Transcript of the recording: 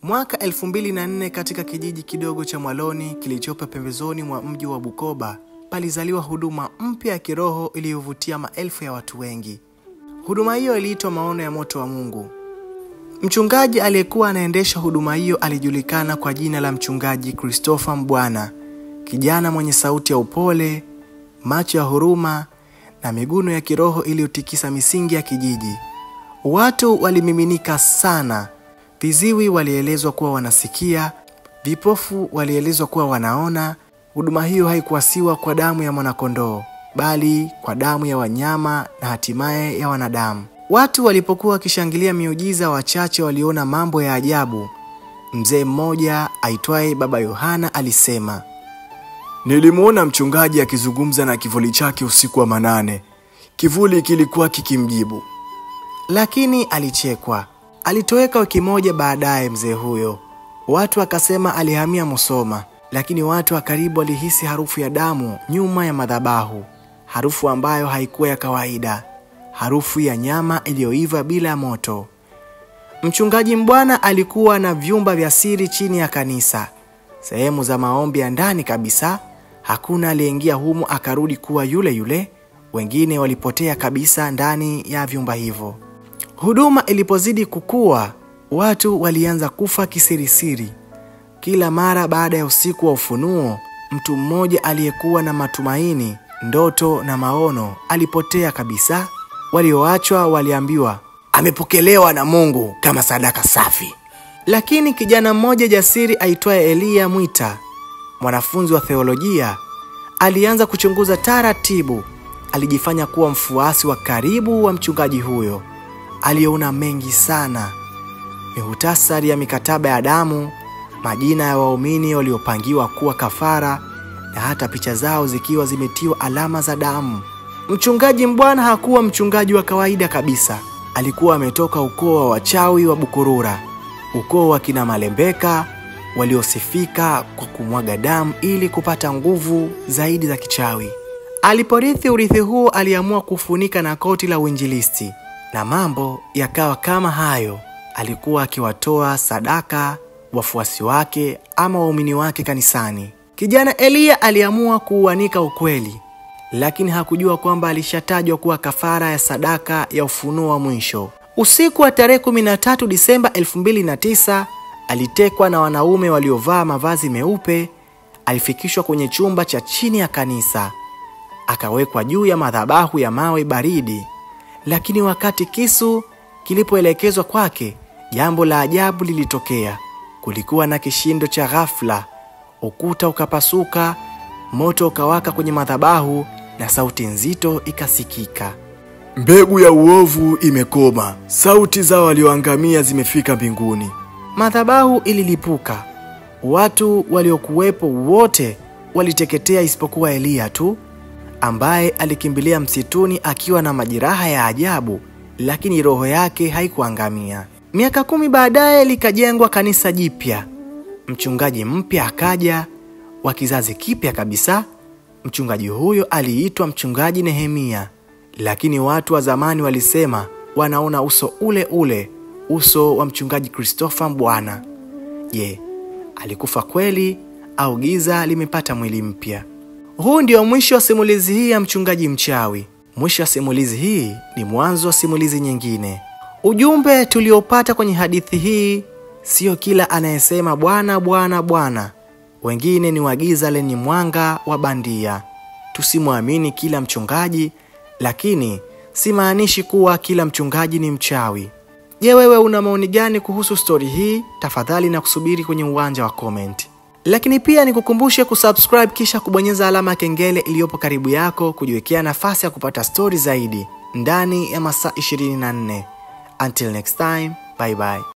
Mwaka 2004 katika kijiji kidogo cha Mwaloni kilichopo pembezoni mwa mji wa Bukoba, palizaliwa huduma mpya ya kiroho iliyovutia maelfu ya watu wengi. Huduma hiyo iliitwa Maono ya Moto wa Mungu. Mchungaji aliyekuwa anaendesha huduma hiyo alijulikana kwa jina la Mchungaji Christopher Mbwana, kijana mwenye sauti ya upole, macho ya huruma na miguno ya kiroho iliyotikisa misingi ya kijiji. Watu walimiminika sana. Viziwi walielezwa kuwa wanasikia, vipofu walielezwa kuwa wanaona. Huduma hiyo haikuasiwa kwa damu ya mwanakondoo, bali kwa damu ya wanyama na hatimaye ya wanadamu. Watu walipokuwa wakishangilia miujiza, wachache waliona mambo ya ajabu. Mzee mmoja aitwaye Baba Yohana alisema, "Nilimuona mchungaji akizungumza na kivuli chake usiku wa manane. Kivuli kilikuwa kikimjibu." Lakini alichekwa. Alitoweka wiki moja baadaye mzee huyo. Watu wakasema alihamia Musoma, lakini watu wa karibu walihisi harufu ya damu nyuma ya madhabahu. Harufu ambayo haikuwa ya kawaida. Harufu ya nyama iliyoiva bila moto. Mchungaji Mbwana alikuwa na vyumba vya siri chini ya kanisa, sehemu za maombi ya ndani kabisa. Hakuna aliyeingia humo akarudi kuwa yule yule. Wengine walipotea kabisa ndani ya vyumba hivyo. Huduma ilipozidi kukua, watu walianza kufa kisirisiri. Kila mara baada ya usiku wa ufunuo, mtu mmoja aliyekuwa na matumaini, ndoto na maono alipotea kabisa. Walioachwa waliambiwa, "Amepokelewa na Mungu kama sadaka safi." Lakini kijana mmoja jasiri aitwaye Elia Mwita, mwanafunzi wa theolojia, alianza kuchunguza taratibu. Alijifanya kuwa mfuasi wa karibu wa mchungaji huyo. Aliona mengi sana: mihutasari ya mikataba ya damu, majina ya waumini waliopangiwa kuwa kafara, na hata picha zao zikiwa zimetiwa alama za damu. Mchungaji Mbwana hakuwa mchungaji wa kawaida kabisa. Alikuwa ametoka ukoo wa wachawi wa Bukurura, ukoo wa kina Malembeka waliosifika kwa kumwaga damu ili kupata nguvu zaidi za kichawi. Aliporithi urithi huo, aliamua kufunika na koti la uinjilisti, na mambo yakawa kama hayo. Alikuwa akiwatoa sadaka wafuasi wake ama waumini wake kanisani. Kijana Elia aliamua kuuanika ukweli, lakini hakujua kwamba alishatajwa kuwa kafara ya sadaka ya ufunuo wa mwisho. Usiku wa tarehe 13 Disemba 2009, alitekwa na wanaume waliovaa mavazi meupe. Alifikishwa kwenye chumba cha chini ya kanisa, akawekwa juu ya madhabahu ya mawe baridi. Lakini wakati kisu kilipoelekezwa kwake, jambo la ajabu lilitokea. Kulikuwa na kishindo cha ghafla. Ukuta ukapasuka, moto ukawaka kwenye madhabahu, na sauti nzito ikasikika, "Mbegu ya uovu imekoma. Sauti za walioangamia zimefika mbinguni." Madhabahu ililipuka. Watu waliokuwepo wote waliteketea isipokuwa Elia tu, ambaye alikimbilia msituni akiwa na majeraha ya ajabu, lakini roho yake haikuangamia. Miaka 10 baadaye likajengwa kanisa jipya. Mchungaji mpya akaja wa kizazi kipya kabisa. Mchungaji huyo aliitwa Mchungaji Nehemia, lakini watu wa zamani walisema wanaona uso ule ule, uso wa Mchungaji Christopher Mbwana. Je, alikufa kweli au giza limepata mwili mpya? Huu ndio mwisho wa simulizi hii ya mchungaji mchawi. Mwisho wa simulizi hii ni mwanzo wa simulizi nyingine. Ujumbe tuliopata kwenye hadithi hii: sio kila anayesema Bwana Bwana Bwana. Wengine ni wagiza lenye mwanga wa bandia. Tusimwamini kila mchungaji, lakini simaanishi kuwa kila mchungaji ni mchawi. Je, wewe una maoni gani kuhusu story hii? Tafadhali na kusubiri kwenye uwanja wa comment. Lakini pia nikukumbushe kusubscribe kisha kubonyeza alama ya kengele iliyopo karibu yako, kujiwekea nafasi ya kupata story zaidi ndani ya masaa 24. Until next time, bye bye.